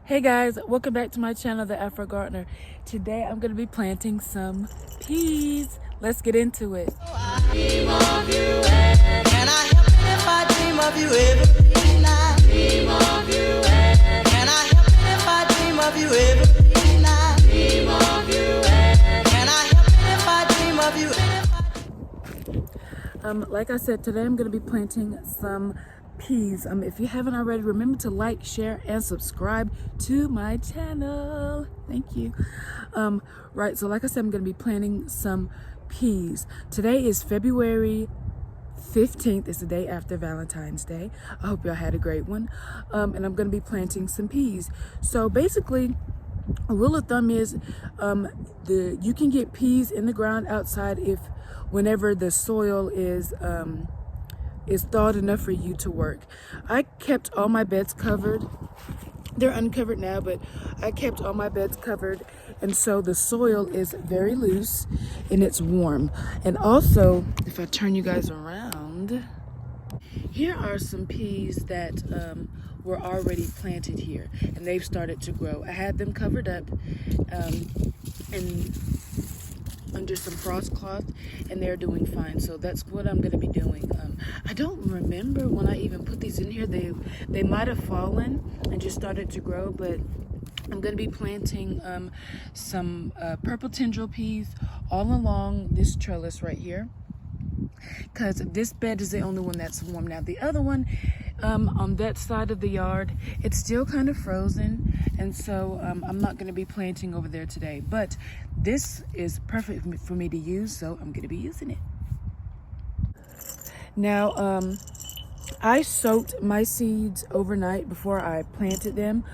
Hey guys, welcome back to my channel, The Afro Gardener. Today I'm going to be planting some peas. Let's get into it. Dream of you can I help it if I dream of you every night? Dream of you can I help it if I dream of you every night? Dream of you can I help it if I dream of you Like I said, today I'm going to be planting some peas. If you haven't already, remember to like, share, and subscribe to my channel. Thank you. Right, so like I said, I'm going to be planting some peas. Today is February 15th. It's the day after Valentine's Day. I hope y'all had a great one. And I'm going to be planting some peas. So basically, a rule of thumb is you can get peas in the ground outside whenever the soil is thawed enough for you to work. I kept all my beds covered. They're uncovered now, but I kept all my beds covered, and so the soil is very loose and it's warm. And also, if I turn you guys around, here are some peas that were already planted here, and they've started to grow. I had them covered up and under some frost cloth, and they're doing fine. So that's what I'm going to be doing. I don't remember when I even put these in here. They might have fallen and just started to grow, but I'm going to be planting some purple tendril peas all along this trellis right here, because this bed is the only one that's warm. Now the other one on that side of the yard, it's still kind of frozen, and so I'm not going to be planting over there today, but this is perfect for me to use, so I'm going to be using it. Now I soaked my seeds overnight before I planted them,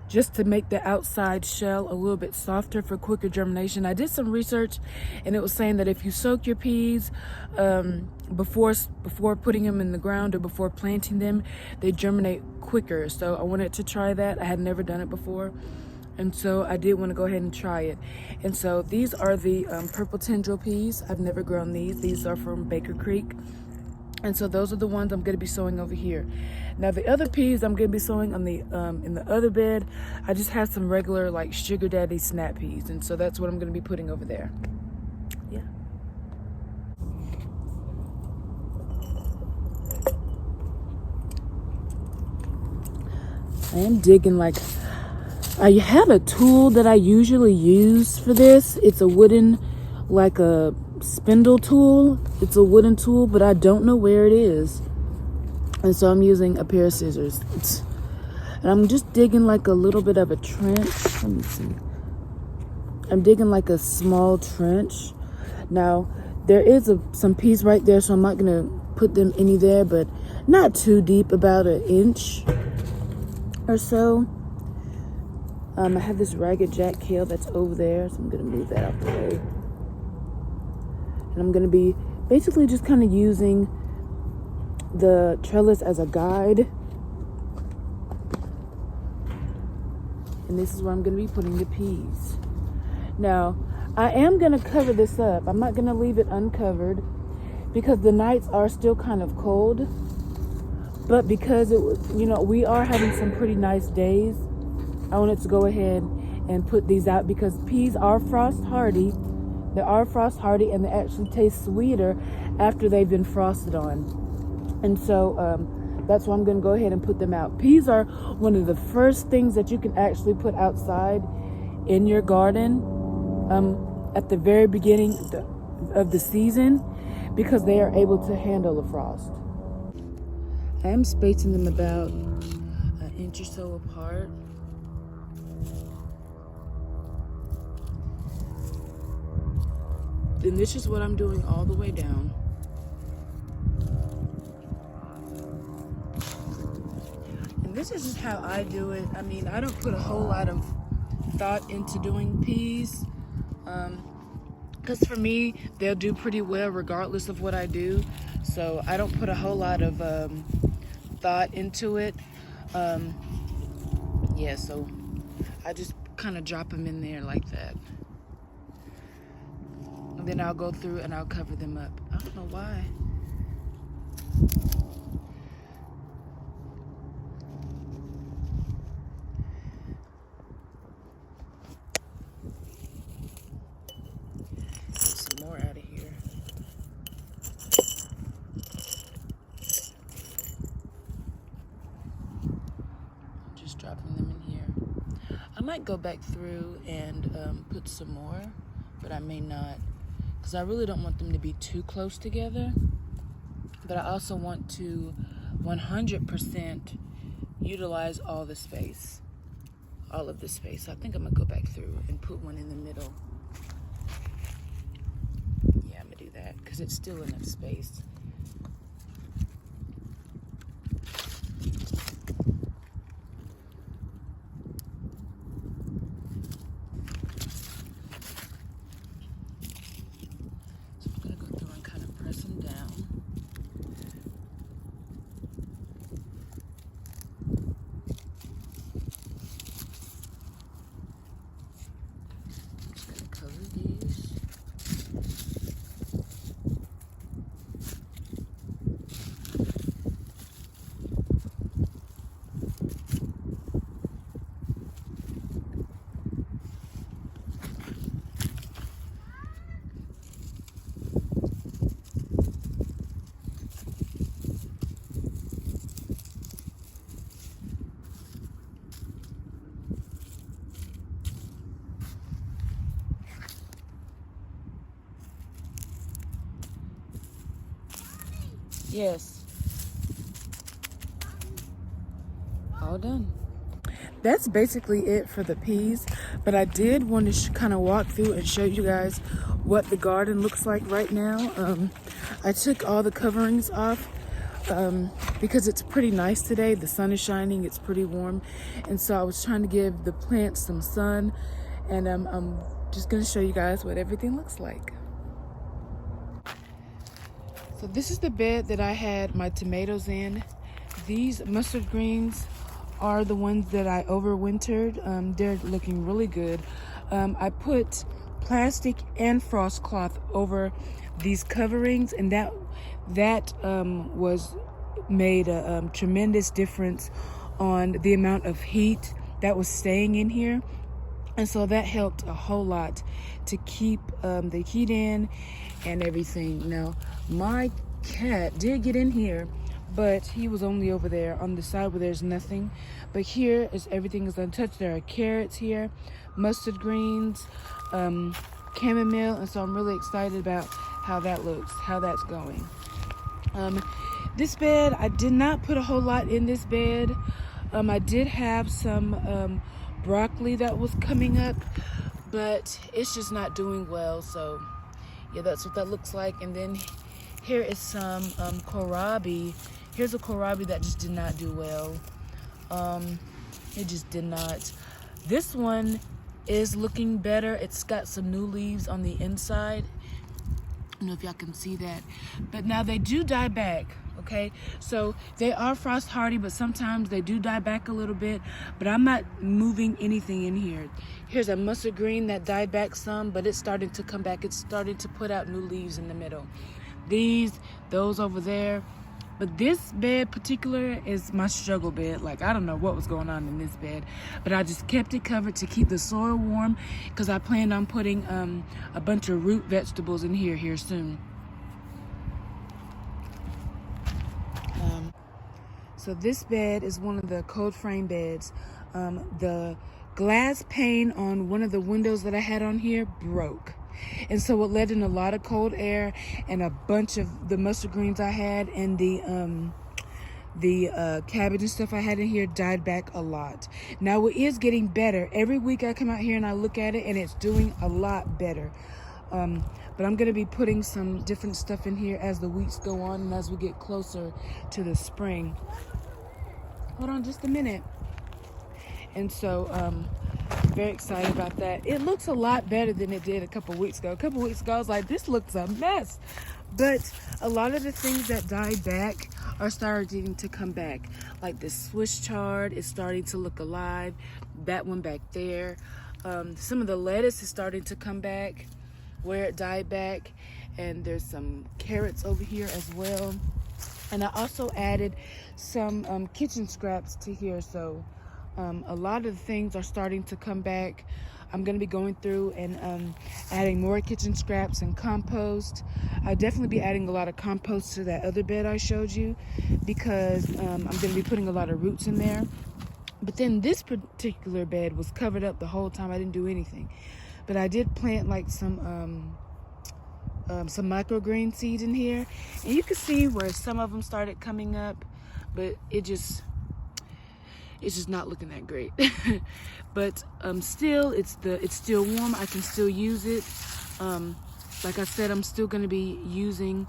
just to make the outside shell a little bit softer for quicker germination. I did some research, and it was saying that if you soak your peas before putting them in the ground or before planting them, they germinate quicker. So I wanted to try that. I had never done it before, and so I did want to go ahead and try it. And so these are the purple tendril peas. I've never grown these. These are from Baker Creek. And so those are the ones I'm going to be sowing over here. Now the other peas I'm going to be sowing on the in the other bed, I just have some regular like Sugar Daddy snap peas, and so that's what I'm going to be putting over there. Yeah. I am digging, like, I have a tool that I usually use for this. It's a wooden, like a spindle tool. It's a wooden tool, but I don't know where it is, and so I'm using a pair of scissors, and I'm just digging like a little bit of a trench. Let me see. I'm digging like a small trench. Now there is some peas right there, so I'm not gonna put them any there, but not too deep, about an inch or so. I have this Ragged Jack kale that's over there, so I'm gonna move that out the way. And I'm going to be basically just kind of using the trellis as a guide. And this is where I'm going to be putting the peas. Now, I am going to cover this up. I'm not going to leave it uncovered because the nights are still kind of cold. But because we are having some pretty nice days, I wanted to go ahead and put these out because peas are frost hardy. They are frost hardy, and they actually taste sweeter after they've been frosted on. And so that's why I'm going to go ahead and put them out. Peas are one of the first things that you can actually put outside in your garden at the very beginning of the season, because they are able to handle the frost. I am spacing them about an inch or so apart. And this is what I'm doing all the way down. And this is just how I do it. I mean, I don't put a whole lot of thought into doing peas. Because for me, they'll do pretty well regardless of what I do. So I don't put a whole lot of thought into it. Yeah, so I just kind of drop them in there like that. And then I'll go through and I'll cover them up. I don't know why. I might go back through and put some more, but I may not, because I really don't want them to be too close together. But I also want to 100% utilize all the space, all of the space. So I think I'm gonna go back through and put one in the middle. Yeah, I'm gonna do that because it's still enough space. So I'm gonna go through and kind of press them down. Yes. All done. That's basically it for the peas, but I did want to kind of walk through and show you guys what the garden looks like right now. I took all the coverings off because it's pretty nice today. The sun is shining, it's pretty warm, and so I was trying to give the plants some sun, and I'm just going to show you guys what everything looks like. So this is the bed that I had my tomatoes in. These mustard greens are the ones that I overwintered. They're looking really good. I put plastic and frost cloth over these coverings, and that was made a tremendous difference on the amount of heat that was staying in here. And so that helped a whole lot to keep the heat in and everything. Now, my cat did get in here, but he was only over there on the side where there's nothing. But here is everything is untouched. There are carrots here, mustard greens, chamomile, and so I'm really excited about how that looks, how that's going. This bed, I did not put a whole lot in this bed. I did have some broccoli that was coming up, but it's just not doing well. So yeah, that's what that looks like. And then here is some kohlrabi. Here's a kohlrabi that just did not do well. It just did not. This one is looking better. It's got some new leaves on the inside. I don't know if y'all can see that, but now they do die back. Okay, so they are frost hardy, but sometimes they do die back a little bit. But I'm not moving anything in here. Here's a mustard green that died back some, but it's starting to come back. It's starting to put out new leaves in the middle. Those over there. But this bed particular is my struggle bed. Like, I don't know what was going on in this bed, but I just kept it covered to keep the soil warm, because I planned on putting a bunch of root vegetables in here soon. So this bed is one of the cold frame beds. The glass pane on one of the windows that I had on here broke. And so it let in a lot of cold air, and a bunch of the mustard greens I had and the cabbage and stuff I had in here died back a lot. Now it is getting better. Every week I come out here and I look at it, and it's doing a lot better. But I'm gonna be putting some different stuff in here as the weeks go on and as we get closer to the spring. Hold on just a minute. And so very excited about that. It looks a lot better than it did a couple weeks ago. A couple weeks ago I was like, this looks a mess. But a lot of the things that died back are starting to come back. Like the Swiss chard is starting to look alive. That one back there. Some of the lettuce is starting to come back where it died back. And there's some carrots over here as well. And I also added some kitchen scraps to here. So a lot of the things are starting to come back. I'm going to be going through and adding more kitchen scraps and compost. I'll definitely be adding a lot of compost to that other bed I showed you, because I'm going to be putting a lot of roots in there. But then this particular bed was covered up the whole time. I didn't do anything. But I did plant like some microgreen seeds in here. And you can see where some of them started coming up, but it's just not looking that great. But still, it's still warm. I can still use it. Like I said, I'm still going to be using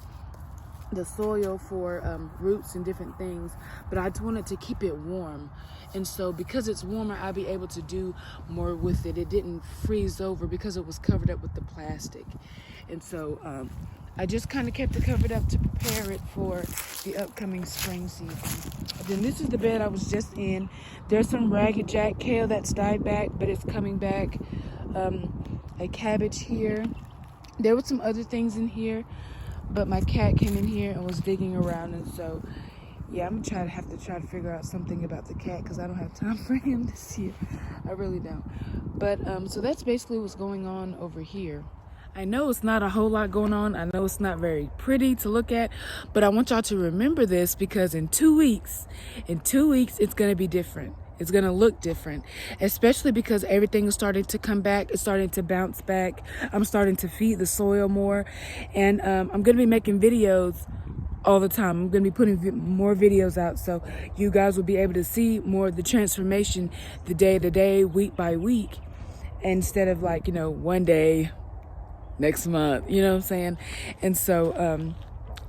the soil for roots and different things, but I just wanted to keep it warm. And so because it's warmer, I'll be able to do more with it. It didn't freeze over because it was covered up with the plastic. And so I just kind of kept it covered up to prepare it for the upcoming spring season. Then this is the bed I was just in. There's some Ragged Jack kale that's died back, but it's coming back. A cabbage here. There were some other things in here, but my cat came in here and was digging around, and so yeah, I'm gonna have to try to figure out something about the cat because I don't have time for him this year. I really don't. But so that's basically what's going on over here. I know it's not a whole lot going on. I know it's not very pretty to look at, but I want y'all to remember this because in 2 weeks, it's gonna be different. It's gonna look different, especially because everything is starting to come back. It's starting to bounce back. I'm starting to feed the soil more, and I'm gonna be making videos all the time. I'm gonna be putting more videos out, so you guys will be able to see more of the transformation, the day to day, week by week, instead of like, you know, one day, next month, you know what I'm saying? And so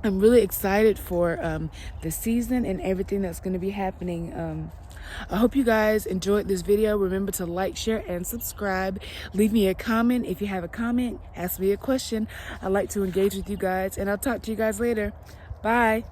I'm really excited for the season and everything that's gonna be happening. I hope you guys enjoyed this video. Remember to like, share, and subscribe. Leave me a comment. If you have a comment, ask me a question. I like to engage with you guys, and I'll talk to you guys later. Bye.